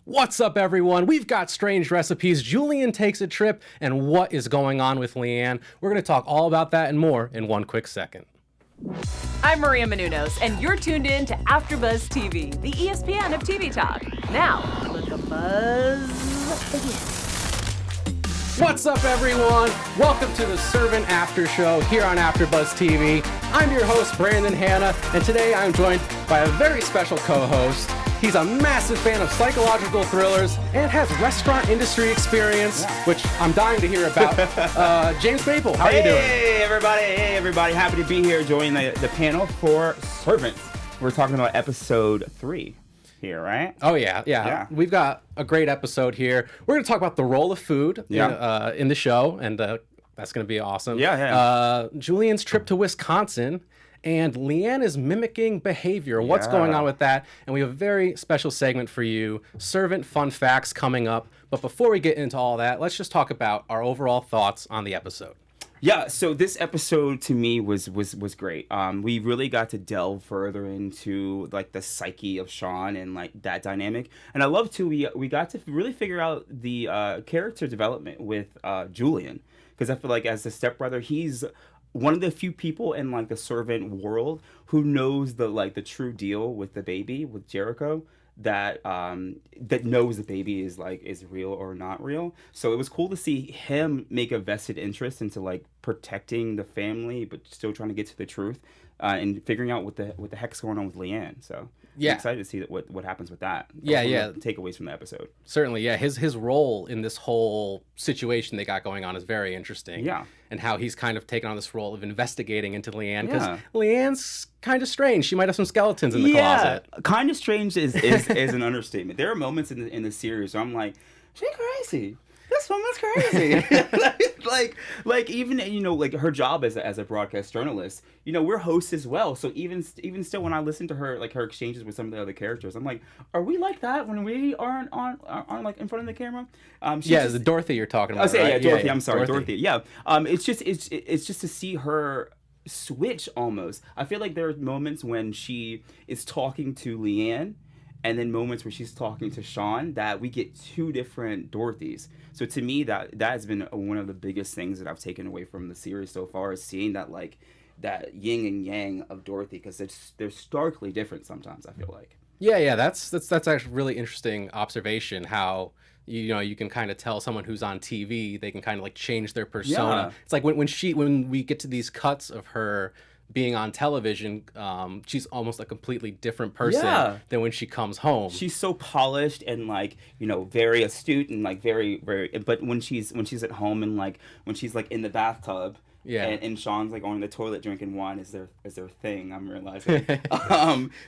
What's up, everyone? We've got strange recipes, Julian takes a trip, and what is going on with Leanne? We're going to talk all about that and more in one quick second. I'm Maria Menounos, and you're tuned in to AfterBuzz TV, the ESPN of TV talk. Now, let the buzz begin. What's up, everyone? Welcome to the Servant After Show here on AfterBuzz TV. I'm your host, Brandon Hanna, and today I'm joined by a very special co-host. He's a massive fan of psychological thrillers and has restaurant industry experience, which I'm dying to hear about. James Maple, how are you doing? Hey, everybody. Happy to be here joining the panel for Servant. We're talking about episode 3 here, right? Oh, yeah. We've got a great episode here. We're going to talk about the role of food in the show, and that's going to be awesome. Julian's trip to Wisconsin. And Leanne is mimicking behavior. What's going on with that? And we have a very special segment for you, Servant Fun Facts, coming up. But before we get into all that, let's just talk about our overall thoughts on the episode. Yeah, so this episode to me was great. We really got to delve further into like the psyche of Sean and like that dynamic. And I love too, we got to really figure out the character development with Julian. Because I feel like as the stepbrother, he's one of the few people in like the servant world who knows the true deal with the baby, with Jericho, that knows the baby is real or not real. So it was cool to see him make a vested interest into like protecting the family, but still trying to get to the truth and figuring out what the heck's going on with Leanne. So I'm excited to see what happens with that. Takeaways from the episode. Certainly, yeah. His role in this whole situation they got going on is very interesting. Yeah. And how he's kind of taken on this role of investigating into Leanne, because Leanne's kind of strange. She might have some skeletons in the closet. Kind of strange is an understatement. There are moments in the series where I'm like, she's crazy. This woman's crazy. like even like her job as a broadcast journalist, we're hosts as well. So even still, when I listen to her her exchanges with some of the other characters, I'm like, are we like that when we aren't on like in front of the camera? The Dorothy you're talking about. Right? Dorothy. I'm sorry, Dorothy. Yeah. It's just to see her switch almost. I feel like there are moments when she is talking to Leanne, and then moments where she's talking to Sean, that we get two different Dorothys. So to me, that has been one of the biggest things that I've taken away from the series so far, is seeing that that yin and yang of Dorothy, because they're starkly different sometimes, I feel like. Yeah, that's actually really interesting observation, how you can kind of tell someone who's on TV, they can kind of like change their persona. Yeah. It's like when we get to these cuts of her being on television, she's almost a completely different person than when she comes home. She's so polished and very astute and very, very. But when she's at home and when she's in the bathtub, and Sean's on the toilet drinking wine is their thing. I'm realizing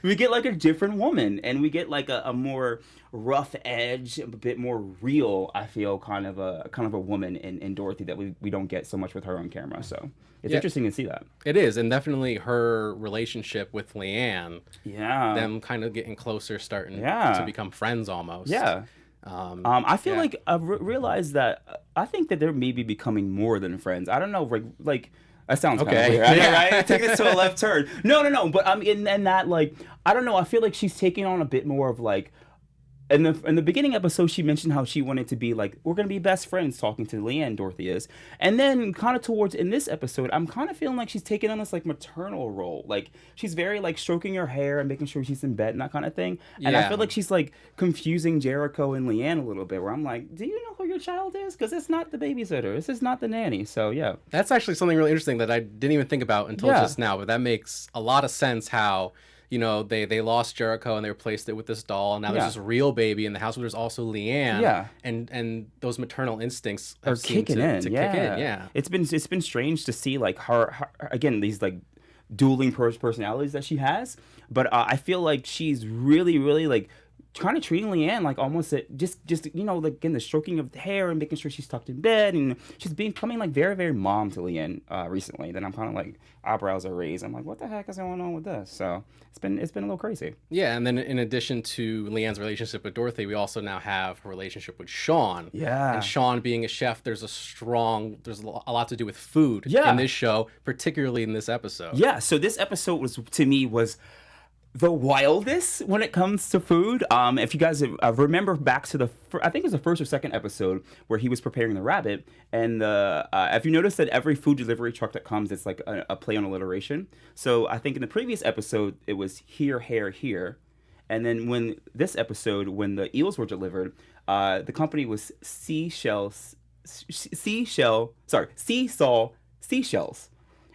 we get a different woman, and we get a more rough edge, a bit more real. I feel kind of a woman in Dorothy that we don't get so much with her on camera. So it's interesting to see that. It is, and definitely her relationship with Leanne. Yeah, them kind of getting closer, starting to become friends almost. Yeah. I feel like I've realized that I think that they're maybe becoming more than friends. I don't know, like that sounds kind of weird, right? Take this to a left turn. No. But in that I don't know. I feel like she's taking on a bit more of in the beginning episode, she mentioned how she wanted to be we're going to be best friends, talking to Leanne, Dorothy is. And then kind of towards in this episode, I'm kind of feeling like she's taking on this maternal role. She's very stroking her hair and making sure she's in bed and that kind of thing. And I feel like she's confusing Jericho and Leanne a little bit, where I'm like, do you know who your child is? Because it's not the babysitter. This is not the nanny. So yeah. That's actually something really interesting that I didn't even think about until just now, but that makes a lot of sense how they lost Jericho and they replaced it with this doll, and now there's this real baby in the house, but there's also Leanne. Yeah. And those maternal instincts are kicking in. Kick in. Yeah. It's been strange to see her again, these dueling personalities that she has, but I feel like she's really kind of treating Leanne almost just again, the stroking of the hair and making sure she's tucked in bed, and she's becoming very, very mom to Leanne recently. Then I'm kind of eyebrows are raised. I'm like, what the heck is going on with this? So it's been a little crazy. Yeah, and then in addition to Leanne's relationship with Dorothy, we also now have her relationship with Sean. Yeah, and Sean being a chef, there's a lot to do with food in this show, particularly in this episode. Yeah, so this episode was the wildest when it comes to food. If you guys remember back to I think it was the first or second episode where he was preparing the rabbit, and if you notice that every food delivery truck that comes, it's like a play on alliteration. So I think in the previous episode it was here, hair, here, and then when the eels were delivered, the company was Seasall Seashells.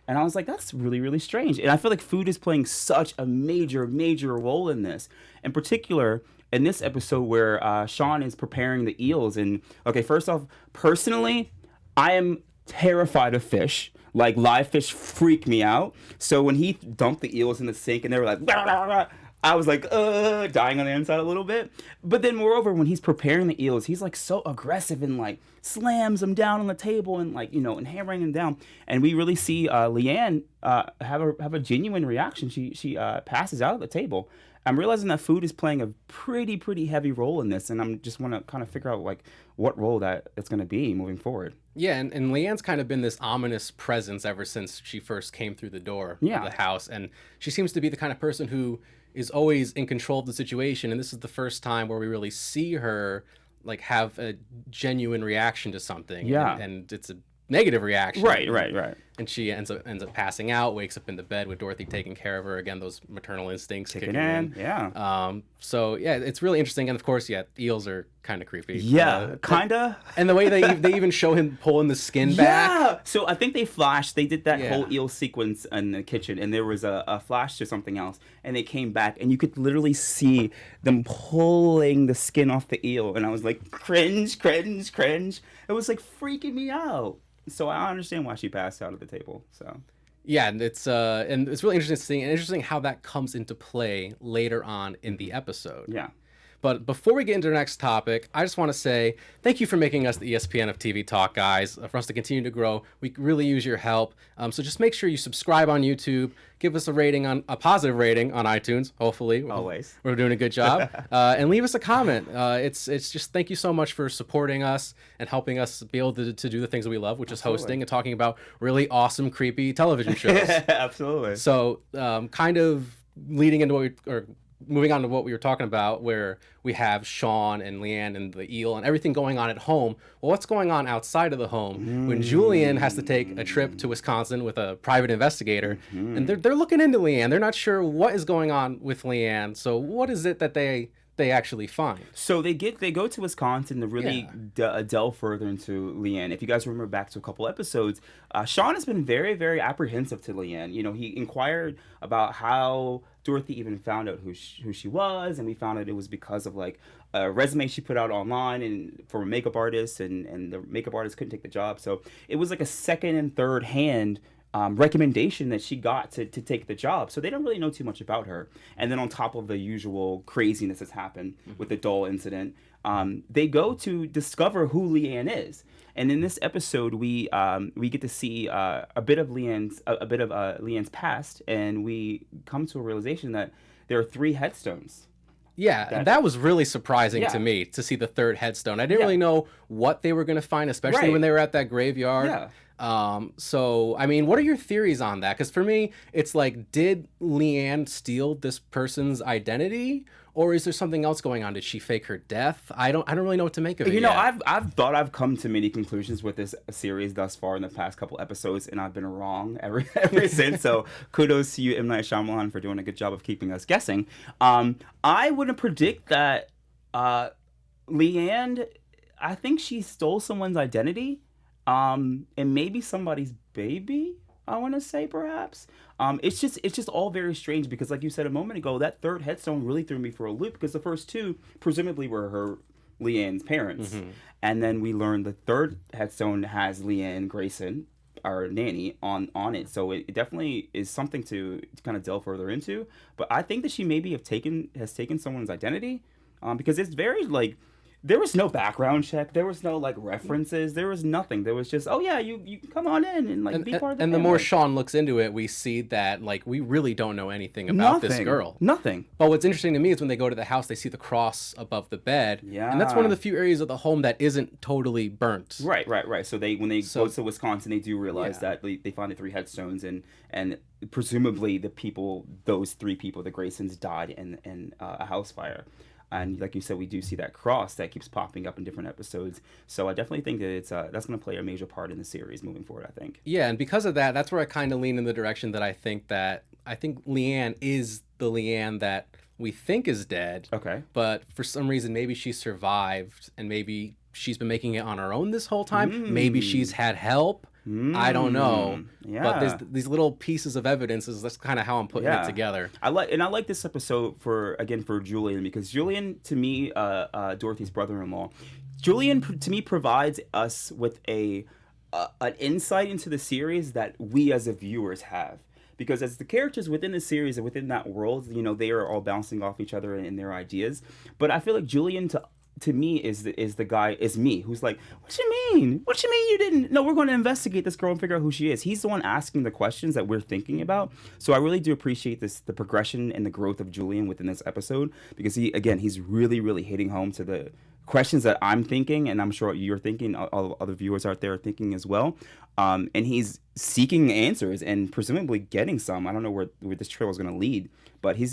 And I was like, that's really, really strange. And I feel like food is playing such a major, major role in this. In particular, in this episode where Sean is preparing the eels. And, okay, first off, personally, I am terrified of fish. Like, live fish freak me out. So when he dumped the eels in the sink and they were like, blah, blah, blah, I was like, dying on the inside a little bit. But then moreover, when he's preparing the eels, he's like so aggressive and like slams them down on the table and like, and hammering them down. And we really see Leanne have a genuine reaction. She passes out at the table. I'm realizing that food is playing a pretty heavy role in this. And I'm just want to kind of figure out like what role that it's going to be moving forward. Yeah, and Leanne's kind of been this ominous presence ever since she first came through the door of the house. And she seems to be the kind of person who is always in control of the situation, and this is the first time where we really see her like have a genuine reaction to something. And it's a negative reaction. Right. And she ends up passing out, wakes up in the bed with Dorothy taking care of her. Again, those maternal instincts kicking in. Yeah. So yeah, it's really interesting. And of course, eels are kind of creepy. Yeah, kinda. And the way they even show him pulling the skin back. Yeah. So I think they did that whole eel sequence in the kitchen, and there was a flash to something else, and they came back, and you could literally see them pulling the skin off the eel, and I was like, cringe. It was like freaking me out. So I understand why she passed out at the table. So yeah, and it's really interesting how that comes into play later on in the episode. Yeah. But before we get into the next topic, I just want to say thank you for making us the ESPN of TV Talk, guys. For us to continue to grow, we really use your help. So just make sure you subscribe on YouTube, give us a positive rating on iTunes. Hopefully, always we're doing a good job, and leave us a comment. It's just thank you so much for supporting us and helping us be able to do the things that we love, which is hosting and talking about really awesome, creepy television shows. Absolutely. So, kind of leading into moving on to what we were talking about, where we have Sean and Leanne and the eel and everything going on at home. Well, what's going on outside of the home when Julian has to take a trip to Wisconsin with a private investigator, and they're looking into Leanne. They're not sure what is going on with Leanne. So what is it that they actually find? So they go to Wisconsin to really delve further into Leanne. If you guys remember back to a couple episodes, Sean has been very, very apprehensive to Leanne. He inquired about how Dorothy even found out who she was, and we found out it was because of like a resume she put out online and for a makeup artist, and the makeup artist couldn't take the job. So it was like a second and third hand recommendation that she got to take the job. So they don't really know too much about her. And then on top of the usual craziness that's happened with the doll incident, they go to discover who Leanne is. And in this episode, we get to see a bit of Leanne's past, and we come to a realization that there are 3 headstones. Yeah, and that was really surprising to me to see the 3rd headstone. I didn't really know what they were going to find, especially when they were at that graveyard. Yeah. So, I mean, what are your theories on that? Because for me, it's like, did Leanne steal this person's identity? Or is there something else going on? Did she fake her death? I don't really know what to make of it. I've come to many conclusions with this series thus far in the past couple episodes, and I've been wrong ever since. So kudos to you, M. Night Shyamalan, for doing a good job of keeping us guessing. I wouldn't predict that Leanne, I think she stole someone's identity, and maybe somebody's baby, I want to say, perhaps. It's just all very strange because, like you said a moment ago, that 3rd headstone really threw me for a loop because the first 2 presumably were Leanne's parents. And then we learned the 3rd headstone has Leanne Grayson, our nanny, on it. So it definitely is something to kind of delve further into. But I think that she maybe has taken someone's identity, because it's very there was no background check. There was no like references. There was nothing. There was just, oh yeah, you come on in and like be part of the And family. the more Sean looks into it, we see that like we really don't know anything about this girl. Nothing. But what's interesting to me is when they go to the house, they see the cross above the bed. Yeah. And that's one of the few areas of the home that isn't totally burnt. Right. So when they go to Wisconsin, they do realize that they find the 3 headstones and presumably those 3 people, the Graysons, died in a house fire. And like you said, we do see that cross that keeps popping up in different episodes. So I definitely think that that's going to play a major part in the series moving forward, I think. Yeah, and because of that, that's where I kind of lean in the direction that I think Leanne is the Leanne that we think is dead. Okay. But for some reason, maybe she survived, and maybe she's been making it on her own this whole time. Maybe she's had help. I don't know. Yeah. But there's these little pieces of evidence. That's kind of how I'm putting it together. I like this episode for Julian, because Julian, to me, Dorothy's brother-in-law, Julian to me provides us with an insight into the series that we as a viewers have. Because as the characters within the series and within that world, they are all bouncing off each other in their ideas. But I feel like Julian to me is me who's like, what you mean you didn't? No, we're going to investigate this girl and figure out who she is. He's the one asking the questions that we're thinking about. So I really do appreciate the progression and the growth of Julian within this episode, because he's really, really hitting home to the questions that I'm thinking, and I'm sure you're thinking, all other viewers out there are thinking as well. And he's seeking answers and presumably getting some. I don't know where this trail is going to lead, but he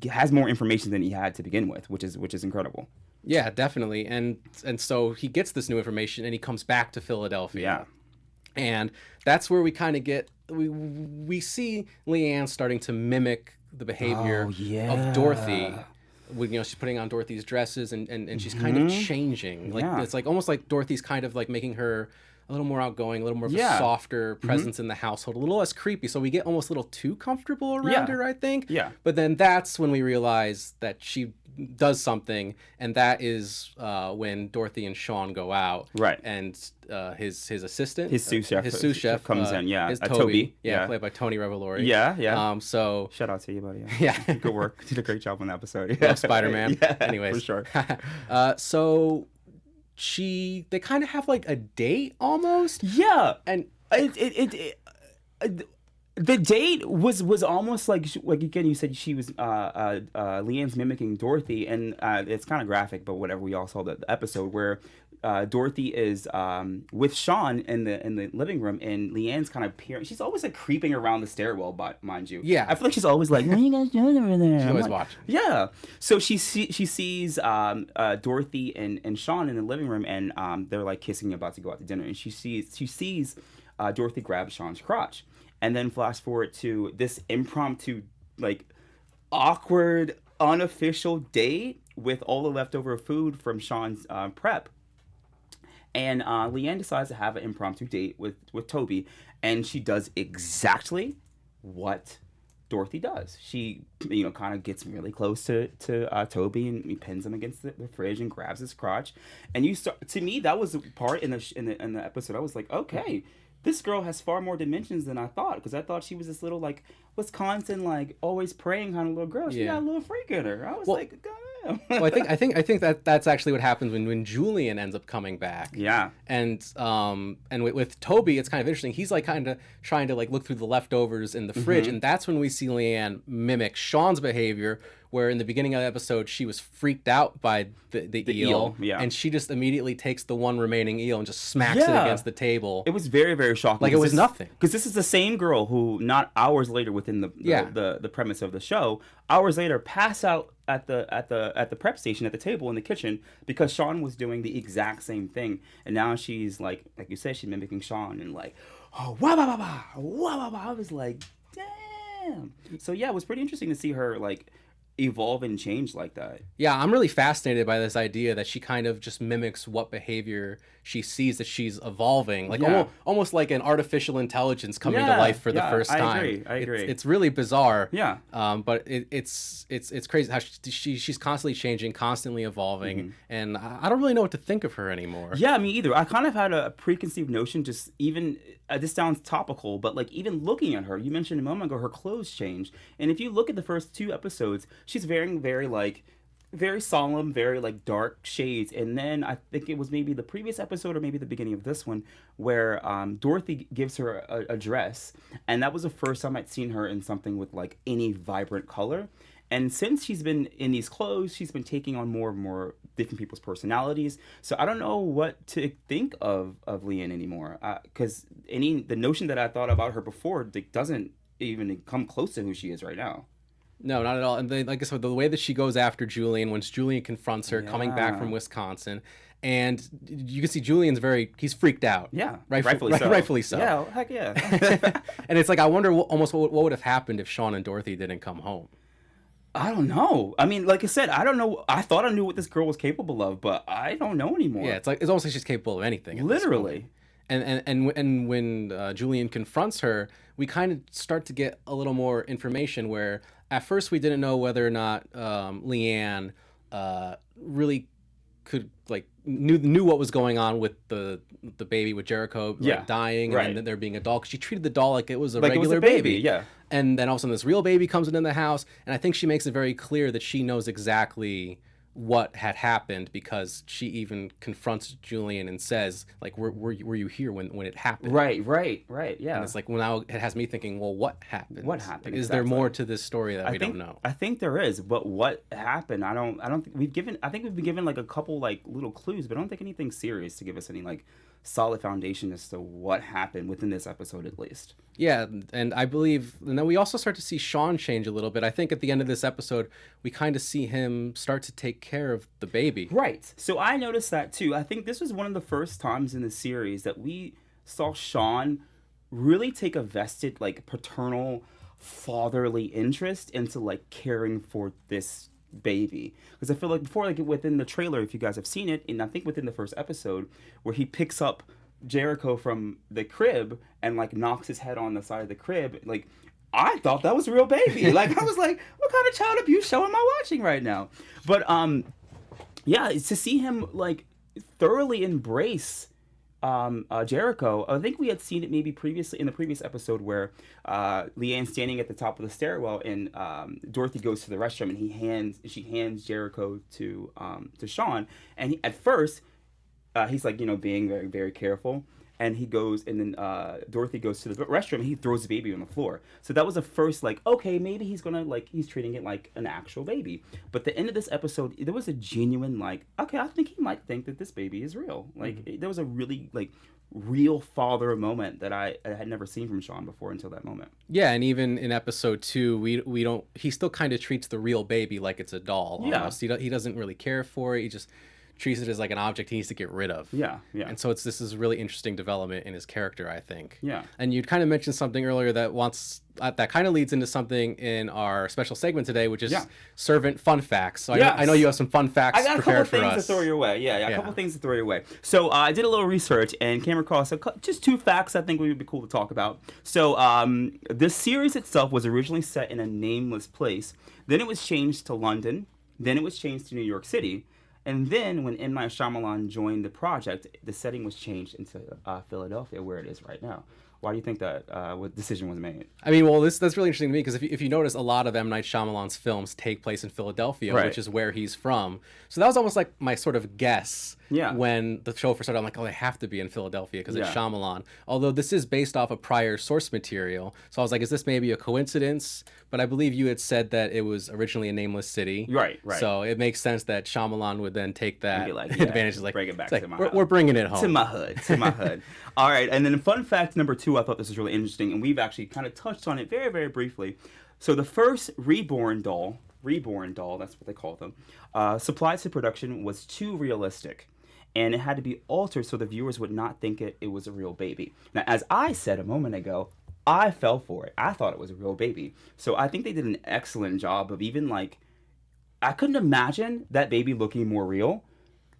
has more information than he had to begin with, which is incredible. Yeah, definitely. And so he gets this new information and he comes back to Philadelphia. Yeah. And that's where we kind of get we see Leanne starting to mimic the behavior of Dorothy. She's putting on Dorothy's dresses and she's kind of changing. It's like almost like Dorothy's kind of like making her a little more outgoing, a little more of a softer presence in the household, a little less creepy. So we get almost a little too comfortable around her, I think. Yeah. But then that's when we realize that she does something, and that is when Dorothy and Sean go out. Right. And his assistant, his sous chef comes in. Yeah. Is Toby. Yeah, played by Tony Revolori. Yeah. So shout out to you, buddy. Yeah. Good work. Did a great job on the episode. Love Spider-Man. Yeah, anyways, for sure. So they kind of have like a date almost. Yeah. And the date was almost like again, you said she was Leanne's mimicking Dorothy, and it's kind of graphic, but whatever. We all saw the episode where Dorothy is with Sean in the living room, and Leanne's kind of peering. She's always like creeping around the stairwell, mind you. Yeah, I feel like she's always like, "What are you guys doing over there?" She's always watching. Yeah. So she sees Dorothy and Sean in the living room, and they're like kissing, about to go out to dinner, and she sees Dorothy grab Sean's crotch. And then flash forward to this impromptu, like, awkward, unofficial date with all the leftover food from Sean's prep. And Leanne decides to have an impromptu date with Toby. And she does exactly what Dorothy does. She, kind of gets really close to Toby, and he pins him against the fridge and grabs his crotch. And to me, that was the part in the episode. I was like, okay, this girl has far more dimensions than I thought, because I thought she was this little, like, Wisconsin, like, always praying kind of little girl. She got a little freak in her. I was like, damn. Well, I think that's actually what happens when Julian ends up coming back. Yeah. And with Toby, it's kind of interesting. He's like kind of trying to like look through the leftovers in the fridge, and that's when we see Leanne mimic Sean's behavior, where in the beginning of the episode she was freaked out by the eel, and she just immediately takes the one remaining eel and just smacks it against the table. It was very, very shocking. Like it was nothing. Because this is the same girl who, not hours later within the premise of the show, hours later passed out at the prep station at the table in the kitchen because Sean was doing the exact same thing, and now she's like you said, she's mimicking Sean and like, oh, wah wah wah wah wah. I was like, damn. So yeah, it was pretty interesting to see her like evolve and change like that. Yeah, I'm really fascinated by this idea that she kind of just mimics what behavior she sees that she's evolving, like almost like an artificial intelligence coming to life for the first time. I agree. It's really bizarre. Yeah. But it's crazy how she's constantly changing, constantly evolving, and I don't really know what to think of her anymore. Yeah, me either. I kind of had a preconceived notion, just even this sounds topical, but like even looking at her, you mentioned a moment ago, her clothes changed, and if you look at the first 2 episodes, she's wearing very like very solemn, very like dark shades. And then I think it was maybe the previous episode or maybe the beginning of this one where Dorothy gives her a dress, and that was the first time I'd seen her in something with like any vibrant color. And since she's been in these clothes, she's been taking on more and more different people's personalities. So I don't know what to think of Leanne anymore, because the notion that I thought about her before doesn't even come close to who she is right now. No, not at all. And then, like I said, the way that she goes after Julian, once Julian confronts her coming back from Wisconsin, and you can see he's freaked out. Yeah, rightfully so. Yeah, heck yeah. And it's like, I wonder almost what would have happened if Sean and Dorothy didn't come home. I don't know. I mean, like I said, I don't know. I thought I knew what this girl was capable of, but I don't know anymore. Yeah, it's almost like she's capable of anything. Literally. And when Julian confronts her, we kind of start to get a little more information where at first we didn't know whether or not Leanne really could knew what was going on with the baby with Jericho dying and then there being a doll, because she treated the doll like it was a regular baby. Yeah. And then all of a sudden this real baby comes into the house, and I think she makes it very clear that she knows exactly what had happened, because she even confronts Julian and says, like, were you here when it happened? Right, yeah. And it's like, well, now it has me thinking, well, what happened? What happened? Like, is there more to this story that we don't know? I think there is, but what happened? I think we've been given like a couple like little clues, but I don't think anything serious to give us any like solid foundation as to what happened within this episode at least. Yeah, and I believe, and then we also start to see Sean change a little bit. I think at the end of this episode, we kind of see him start to take care of the baby. Right. So I noticed that too. I think this was one of the first times in the series that we saw Sean really take a vested, like, paternal, fatherly interest into, like, caring for this baby. Because I feel like before, like, within the trailer, if you guys have seen it, and I think within the first episode, where he picks up Jericho from the crib and like knocks his head on the side of the crib, like, I thought that was a real baby. Like, I was like, what kind of child abuse show am I watching right now? But yeah, it's to see him like thoroughly embrace Jericho. I think we had seen it maybe previously in the previous episode where Leanne's standing at the top of the stairwell and Dorothy goes to the restroom and she hands Jericho to Sean, and at first he's like, being very, very careful, and he goes, and then Dorothy goes to the restroom and he throws the baby on the floor. So that was the first, like, okay, maybe he's gonna, like, he's treating it like an actual baby. But the end of this episode, there was a genuine, like, okay, I think he might think that this baby is real. Like, there was a really, like, real father moment that I had never seen from Sean before until that moment. Yeah, and even in episode 2, he still kind of treats the real baby like it's a doll almost. He doesn't really care for it. He just treats it as like an object he needs to get rid of. Yeah. And so this is a really interesting development in his character, I think. Yeah. And you'd kind of mentioned something earlier that kind of leads into something in our special segment today, which is servant fun facts. So I know you have some fun facts prepared for us. I got a couple things to throw your way. Yeah, a couple things to throw your way. So I did a little research and came across just 2 facts I think would be cool to talk about. So this series itself was originally set in a nameless place. Then it was changed to London. Then it was changed to New York City. And then when M. Night Shyamalan joined the project, the setting was changed into Philadelphia, where it is right now. Why do you think that decision was made? I mean, well, that's really interesting to me, because if you notice, a lot of M. Night Shyamalan's films take place in Philadelphia, which is where he's from. So that was almost like my sort of guess when the show first started. I'm like, oh, they have to be in Philadelphia because it's Shyamalan. Although this is based off of prior source material. So I was like, is this maybe a coincidence? But I believe you had said that it was originally a nameless city. Right. So it makes sense that Shyamalan would then take that advantage. Like, bring it back to my hood. We're bringing it home. To my hood. All right. And then fun fact number 2, I thought this was really interesting, and we've actually kind of touched on it very, very briefly. So the first reborn doll, that's what they call them, supplied to production was too realistic. And it had to be altered so the viewers would not think it was a real baby. Now, as I said a moment ago, I fell for it. I thought it was a real baby. So I think they did an excellent job of even, like, I couldn't imagine that baby looking more real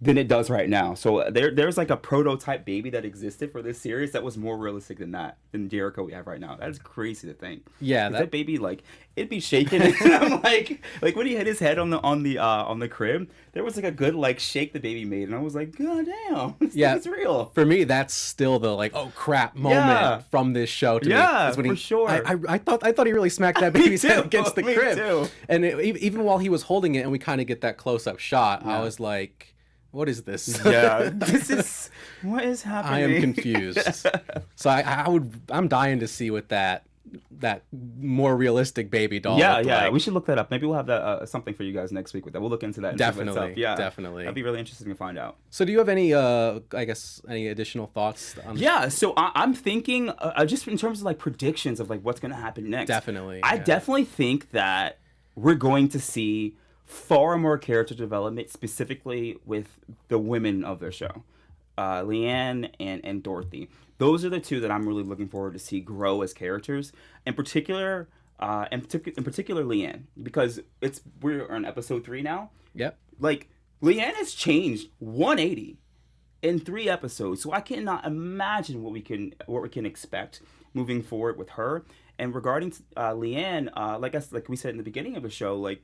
than it does right now. So there's like a prototype baby that existed for this series that was more realistic than Jericho we have right now. That's crazy to think. Yeah, that baby, like, it'd be shaking. And I'm like when he hit his head on the crib, there was like a good like shake the baby made, and I was like, God damn, it's real. For me, that's still the like, oh crap moment from this show. To me, for sure. I thought he really smacked that baby's head against the crib. Too. And even while he was holding it, and we kind of get that close up shot, I was like, what is this? Yeah, what is happening? I am confused. So I'm dying to see what that more realistic baby doll. Yeah. We should look that up. Maybe we'll have that something for you guys next week with that. We'll look into that. Definitely. Yeah, definitely. That'd be really interesting to find out. So, do you have any, any additional thoughts? So I'm thinking just in terms of like predictions of like what's going to happen next. Definitely. I definitely think that we're going to see far more character development, specifically with the women of their show, Leanne and Dorothy. Those are the two that I'm really looking forward to see grow as characters. In particular, Leanne, because we're on episode 3 now. Yep. Like, Leanne has changed 180 in 3 episodes, so I cannot imagine what we can expect moving forward with her. And regarding Leanne, like we said in the beginning of the show, like,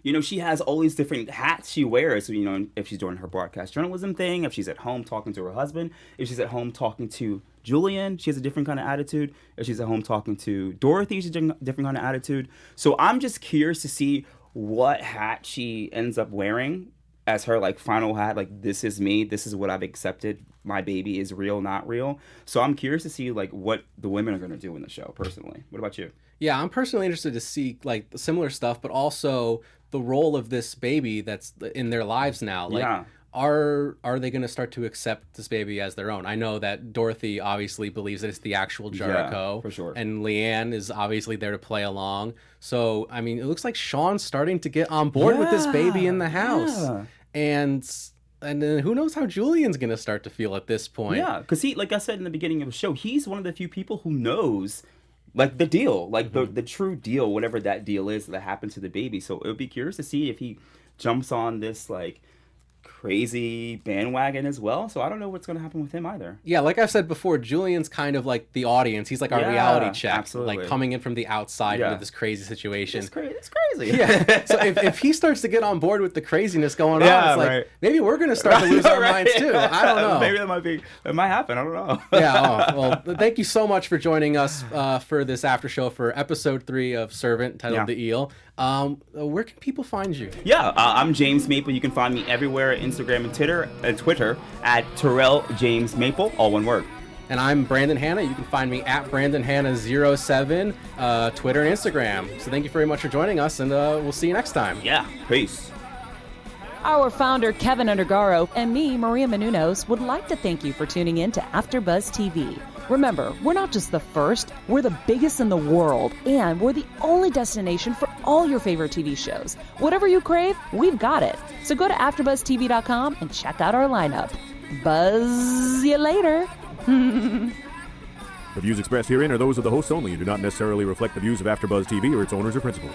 you know, she has all these different hats she wears. So, you know, if she's doing her broadcast journalism thing, if she's at home talking to her husband, if she's at home talking to Julian, she has a different kind of attitude. If she's at home talking to Dorothy, she's a different kind of attitude. So I'm just curious to see what hat she ends up wearing as her, like, final hat. Like, this is me. This is what I've accepted. My baby is real, not real. So I'm curious to see, like, what the women are going to do in the show, personally. What about you? Yeah, I'm personally interested to see, like, similar stuff, but also the role of this baby that's in their lives now. Like, are they going to start to accept this baby as their own? I know that Dorothy obviously believes that it's the actual Jericho. Yeah, for sure. And Leanne is obviously there to play along. So, I mean, it looks like Sean's starting to get on board with this baby in the house. Yeah. And then who knows how Julian's going to start to feel at this point. Yeah, because he, like I said in the beginning of the show, he's one of the few people who knows, like, the deal, like the true deal, whatever that deal is that happened to the baby. So it would be curious to see if he jumps on this, like, crazy bandwagon as well. So I don't know what's going to happen with him either. Yeah, like I've said before, Julian's kind of like the audience. He's like our reality check. Absolutely. Like coming in from the outside into this crazy situation. It's crazy. Yeah. So if he starts to get on board with the craziness going on, it's like, maybe we're going to start to lose our minds too. I don't know. Maybe it might happen. I don't know. Well, thank you so much for joining us for this after show for episode 3 of Servant, titled The Eel. Where can people find you? I'm James Maple. You can find me everywhere, Instagram and Twitter at Terrell James Maple, all one word. And I'm Brandon Hanna. You can find me at BrandonHanna07, Twitter and Instagram. So thank you very much for joining us, and we'll see you next time. Yeah, peace. Our founder, Keven Undergaro, and me, Maria Menounos, would like to thank you for tuning in to AfterBuzz TV. Remember, we're not just the first, we're the biggest in the world, and we're the only destination for all your favorite TV shows. Whatever you crave, we've got it. So go to AfterBuzzTV.com and check out our lineup. Buzz you later. The views expressed herein are those of the hosts only and do not necessarily reflect the views of AfterBuzz TV or its owners or principals.